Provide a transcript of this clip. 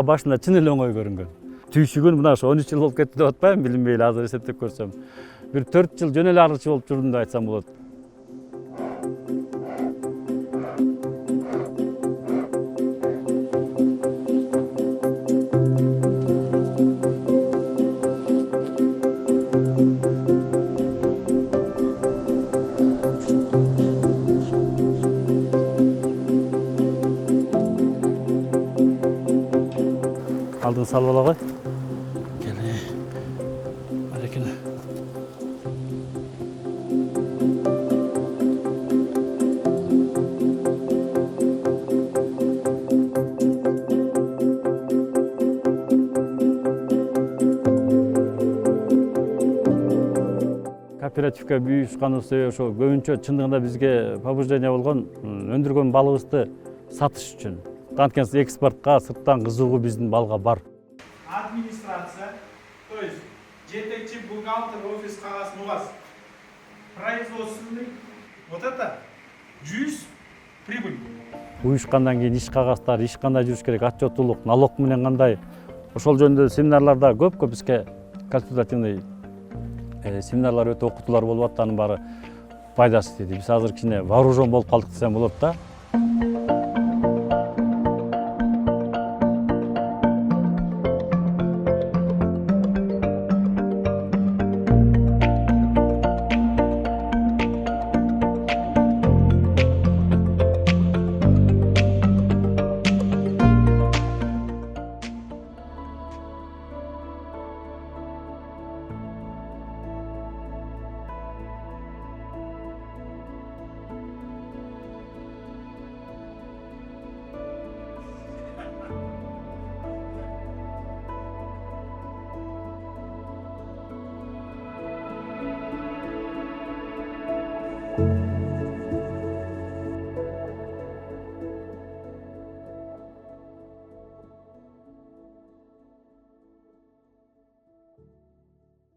мага башында чын эле оңой көрүнгөн. Түйшүгүн мына ошо 13 жыл болуп кетти деп атпайбы, билинбей эле азыр эсептеп көрсөм. Бир 4 жыл жөн эле аргычы болуп жүрдүм деп айтсам болот. Алдын салып ала кой. Кene. Арекene. Кооперативке буюшканыбыз себеби ошо көбүнчө чындыгында бизге побуждение болгон өндүргөн балыбызды сатыш үчүн. Анткени экспортко сырттан кызыгуу биздин балга бар. Администрация, то есть жетекчи, бухгалтер, офис кагаз, нугаз, производственный, вот это 100 прибыль. Уюшкандан кийин иш кагаздары, иш кандай жүрүш керек, отчеттуулук, налог менен кандай. Ошол жөнүндө семинарларда көп бизге консультативный семинарлар өтө окутуулар болуп атты, анын баары пайдасы тиди. Биз азыр кичине вооружен болуп калдык десем болот да.